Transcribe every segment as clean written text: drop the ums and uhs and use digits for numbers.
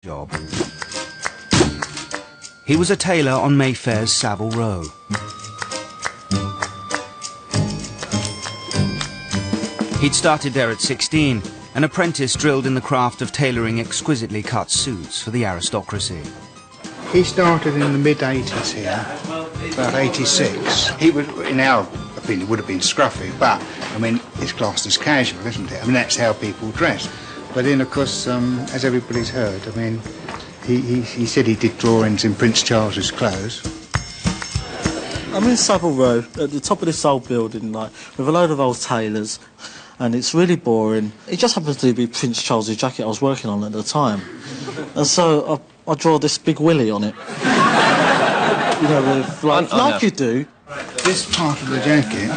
job. He was a tailor on Mayfair's Savile Row. He'd started there at 16, an apprentice drilled in the craft of tailoring exquisitely cut suits for the aristocracy. He started in the mid-80s here, about 86. He would, in our opinion, would have been scruffy, but, I mean, it's classed as casual, isn't it? I mean, that's how people dress. But then, of course, as everybody's heard, I mean, he said he did drawings in Prince Charles's clothes. I'm in Savile Row, at the top of this old building, like, with a load of old tailors, and it's really boring. It just happens to be Prince Charles's jacket I was working on at the time. And so I draw this big willy on it. You know, with, like you do. This part of the jacket,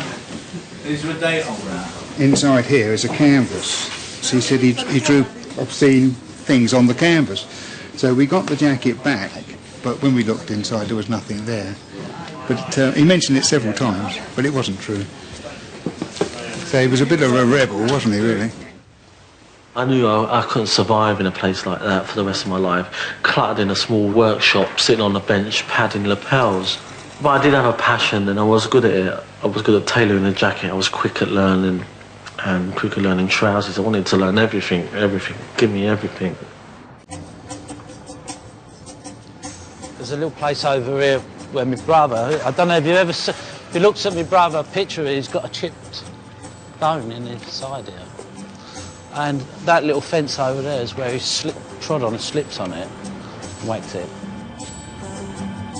Is there a date on that? inside here, is a canvas. So he said he drew obscene things on the canvas. So we got the jacket back, but when we looked inside, there was nothing there. But he mentioned it several times, but it wasn't true. So he was a bit of a rebel, wasn't he, really? I knew I couldn't survive in a place like that for the rest of my life, cluttered in a small workshop, sitting on a bench, padding lapels. But I did have a passion, and I was good at it. I was good at tailoring a jacket. I was quick at learning, and quick at learning trousers. I wanted to learn everything. Give me everything. There's a little place over here where my brother, I don't know if you ever see, if you looked at my brother, a picture, he's got a chipped bone in his side here. And that little fence over there is where he trod on and slipped on it and whacked it.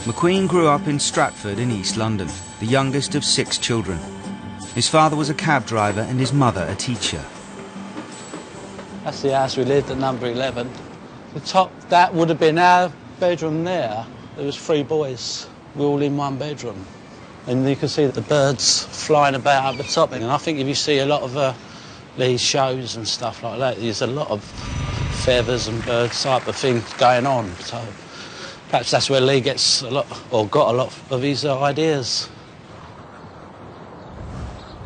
McQueen grew up in Stratford in East London, the youngest of 6 children. His father was a cab driver and his mother a teacher. That's the house we lived at, number 11. The top, that would have been our bedroom there. There was 3 boys. We were all in one bedroom. And you can see the birds flying about up the top. And I think if you see a lot of these shows and stuff like that, there's a lot of feathers and birds type of things going on. So perhaps that's where Lee gets a lot, or got a lot of his ideas.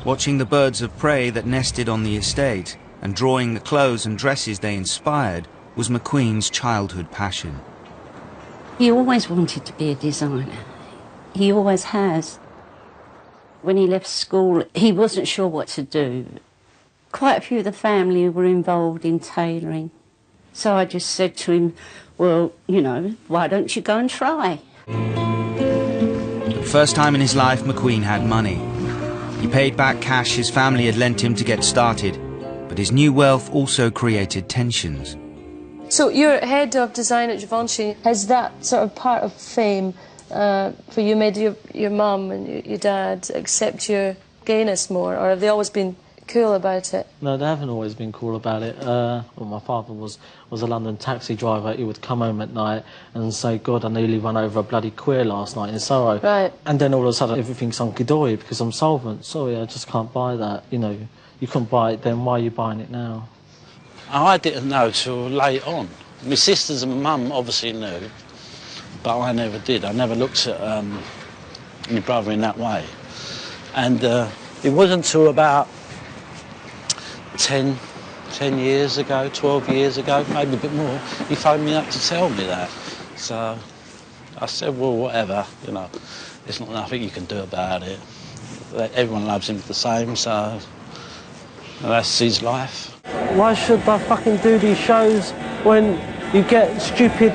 Watching the birds of prey that nested on the estate and drawing the clothes and dresses they inspired was McQueen's childhood passion. He always wanted to be a designer. He always has. When he left school, he wasn't sure what to do. Quite a few of the family were involved in tailoring. So I just said to him, well, you know, why don't you go and try? For the first time in his life, McQueen had money. He paid back cash his family had lent him to get started, but his new wealth also created tensions. So you're head of design at Givenchy. Has that sort of part of fame for you made your mum and your dad accept your gayness more, or have they always been cool about it? No, they haven't always been cool about it. Well, my father was a London taxi driver. He would come home at night and say, God, I nearly run over a bloody queer last night in Soho. Right. And then all of a sudden everything's hunky-dory because I'm solvent. Sorry, I just can't buy that. You know, you couldn't buy it then, why are you buying it now? I didn't know till late on. My sisters and mum obviously knew, but I never did. I never looked at my brother in that way. And it wasn't until about 10 years ago, 12 years ago, maybe a bit more, he phoned me up to tell me that. So I said, well, whatever, you know, there's not nothing you can do about it. Everyone loves him the same, so that's his life. Why should I fucking do these shows when you get stupid,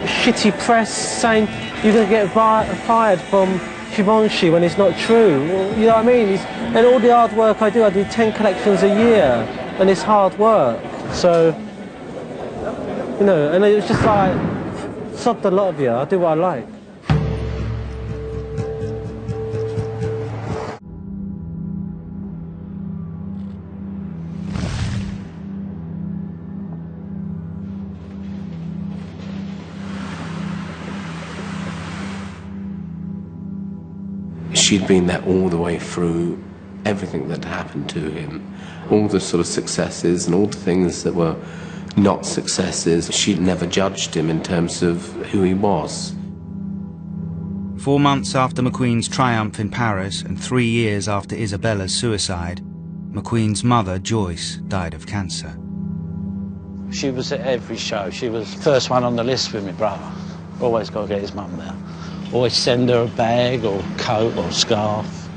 shitty press saying you're going to get fired from Givenchy when it's not true? Well, you know what I mean? And all the hard work I do 10 collections a year, and it's hard work. So, you know, and it's just like, sod the lot of you, I do what I like. She'd been there all the way through everything that happened to him, all the sort of successes and all the things that were not successes. She'd never judged him in terms of who he was. 4 months after McQueen's triumph in Paris and 3 years after Isabella's suicide, McQueen's mother, Joyce, died of cancer. She was at every show. She was the first one on the list with my brother. Always got to get his mum there. Always send her a bag or coat or scarf.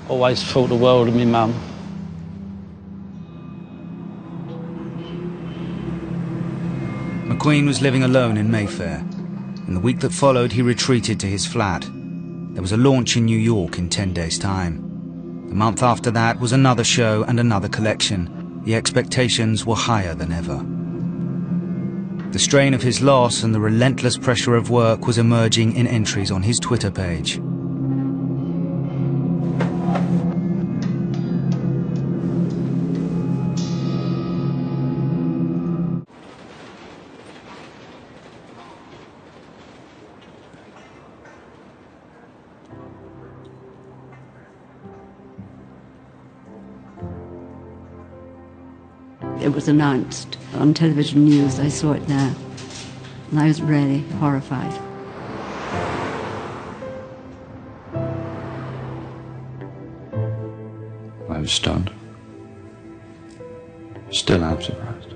Always thought the world of my mum. McQueen was living alone in Mayfair. In the week that followed, he retreated to his flat. There was a launch in New York in 10 days' time. The month after that was another show and another collection. The expectations were higher than ever. The strain of his loss and the relentless pressure of work was emerging in entries on his Twitter page. It was announced on television news. I saw it there, and I was really horrified. I was stunned. Still am surprised.